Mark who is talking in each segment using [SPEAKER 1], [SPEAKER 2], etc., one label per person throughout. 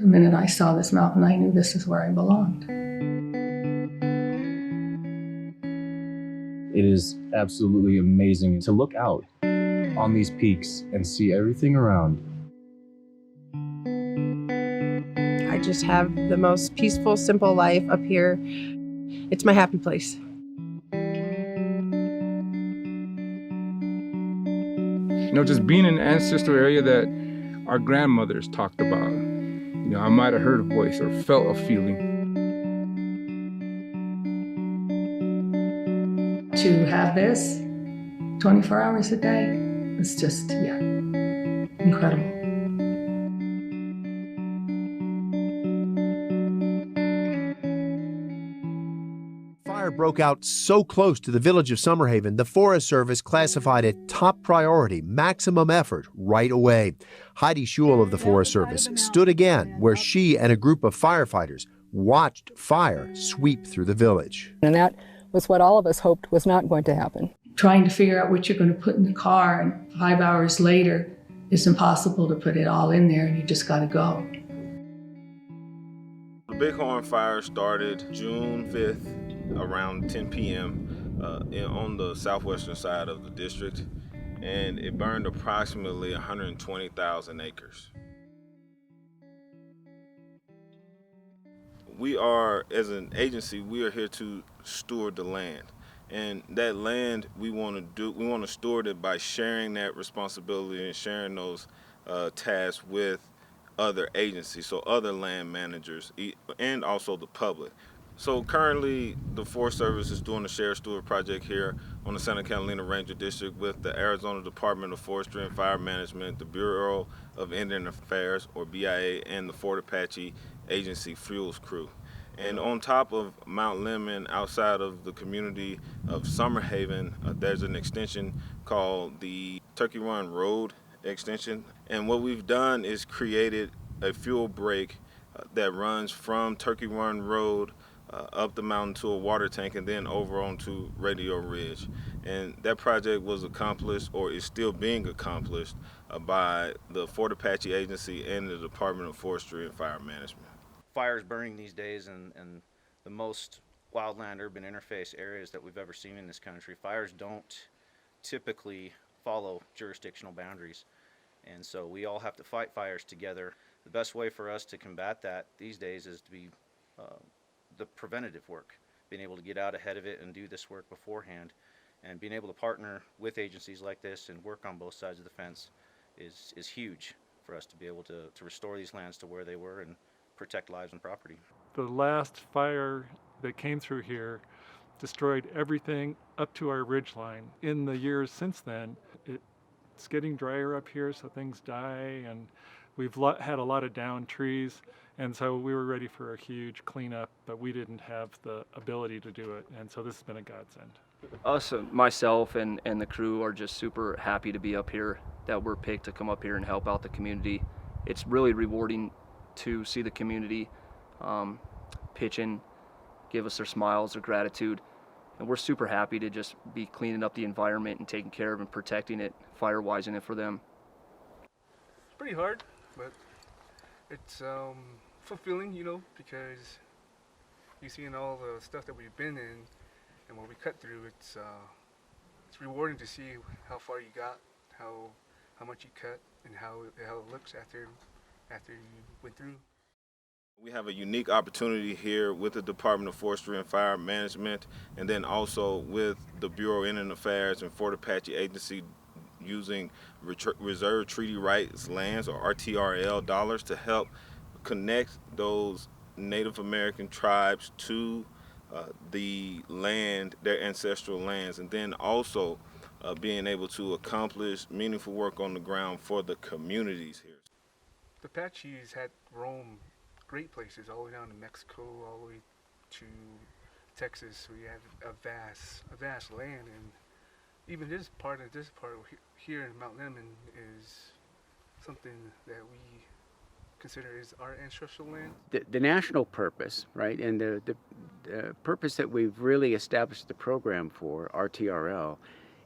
[SPEAKER 1] The minute I saw this mountain, I knew this is where I belonged.
[SPEAKER 2] It is absolutely amazing to look out on these peaks and see everything around.
[SPEAKER 3] I just have the most peaceful, simple life up here. It's my happy place.
[SPEAKER 4] Just being in an ancestral area that our grandmothers talked about. I might have heard a voice or felt a feeling.
[SPEAKER 1] To have this 24 hours a day, it's just, incredible.
[SPEAKER 5] Fire broke out so close to the village of Summerhaven, the Forest Service classified it top priority, maximum effort right away. Heidi Schul of the Forest Service stood again where she and a group of firefighters watched fire sweep through the village.
[SPEAKER 6] And that was what all of us hoped was not going to happen.
[SPEAKER 1] Trying to figure out what you're going to put in the car, and 5 hours later, it's impossible to put it all in there, and you just got to go.
[SPEAKER 7] The Bighorn Fire started June 5th around 10 p.m. On the southwestern side of the district, and it burned approximately 120,000 acres. We are, as an agency, we are here to steward the land. And that land we want to steward it by sharing that responsibility and sharing those tasks with other agencies, so other land managers and also the public. So currently the Forest Service is doing a shared steward project here on the Santa Catalina Ranger District with the Arizona Department of Forestry and Fire Management, the Bureau of Indian Affairs, or BIA, and the Fort Apache Fuels Crew. And on top of Mount Lemmon, outside of the community of Summerhaven, there's an extension called the Turkey Run Road extension. And what we've done is created a fuel break that runs from Turkey Run Road up the mountain to a water tank and then over onto Radio Ridge. And that project was accomplished, or is still being accomplished, by the Fort Apache Agency and the Department of Forestry and Fire Management.
[SPEAKER 8] Fires burning these days in the most wildland urban interface areas that we've ever seen in this country. Fires don't typically follow jurisdictional boundaries, and so we all have to fight fires together. The best way for us to combat that these days is to be the preventative work, being able to get out ahead of it and do this work beforehand, and being able to partner with agencies like this and work on both sides of the fence is huge for us to be able to restore these lands to where they were and protect lives and property.
[SPEAKER 9] The last fire that came through here destroyed everything up to our ridge line. In the years since then, it's getting drier up here, so things die, and we've had a lot of downed trees, and so we were ready for a huge cleanup, but we didn't have the ability to do it, and so this has been a godsend.
[SPEAKER 10] Us, myself, and the crew are just super happy to be up here, that we're picked to come up here and help out the community. It's really rewarding to see the community pitch in, give us their smiles, their gratitude, and we're super happy to just be cleaning up the environment and taking care of and protecting it, fire-wising it for them.
[SPEAKER 11] It's pretty hard, but it's fulfilling, because you seeing all the stuff that we've been in and what we cut through. It's rewarding to see how far you got, how much you cut, and how it looks after you went through.
[SPEAKER 7] We have a unique opportunity here with the Department of Forestry and Fire Management, and then also with the Bureau of Indian Affairs and Fort Apache Agency, using Reserve Treaty Rights lands, or RTRL dollars, to help connect those Native American tribes to the land, their ancestral lands, and then also being able to accomplish meaningful work on the ground for the communities here.
[SPEAKER 11] The Apaches had roamed great places, all the way down to Mexico, all the way to Texas. We have a vast land, and even this part here in Mount Lemmon is something that we consider is our ancestral land.
[SPEAKER 12] The national purpose, right, and the purpose that we've really established the program for, RTRL,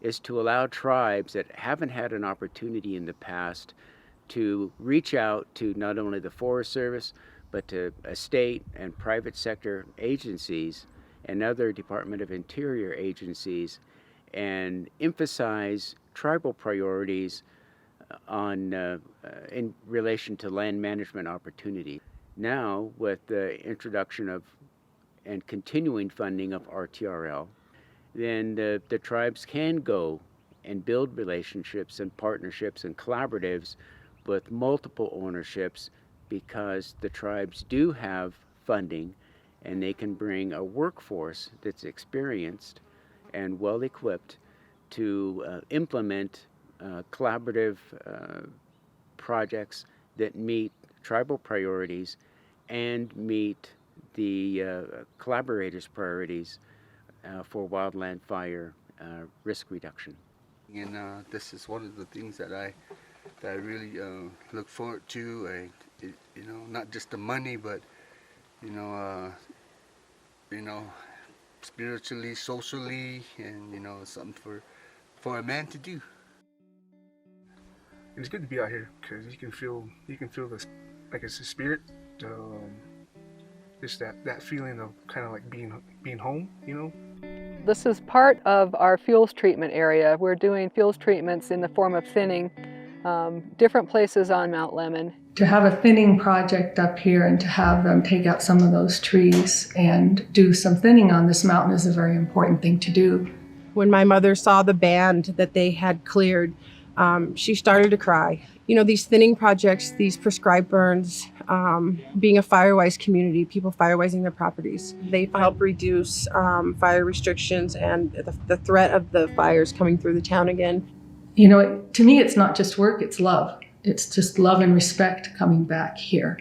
[SPEAKER 12] is to allow tribes that haven't had an opportunity in the past to reach out to not only the Forest Service, but to state and private sector agencies and other Department of Interior agencies and emphasize tribal priorities in relation to land management opportunity. Now, with the introduction of and continuing funding of RTRL, then the tribes can go and build relationships and partnerships and collaboratives with multiple ownerships, because the tribes do have funding and they can bring a workforce that's experienced and well equipped to implement collaborative projects that meet tribal priorities and meet the collaborators' priorities for wildland fire risk reduction.
[SPEAKER 13] And this is one of the things that I really look forward to. You know, not just the money, but you know, spiritually, socially, and you know, something for a man to do.
[SPEAKER 11] It's good to be out here because you can feel this, like it's a spirit, just that feeling of kind of like being home, you know.
[SPEAKER 6] This is part of our fuels treatment area. We're doing fuels treatments in the form of thinning, different places on Mount Lemmon.
[SPEAKER 1] To have a thinning project up here and to have them take out some of those trees and do some thinning on this mountain is a very important thing to do.
[SPEAKER 3] When my mother saw the band that they had cleared, she started to cry. You know, these thinning projects, these prescribed burns, being a fire-wise community, people fire-wising their properties, they help reduce fire restrictions and the threat of the fires coming through the town again.
[SPEAKER 1] You know, to me, it's not just work, it's love. It's just love and respect coming back here.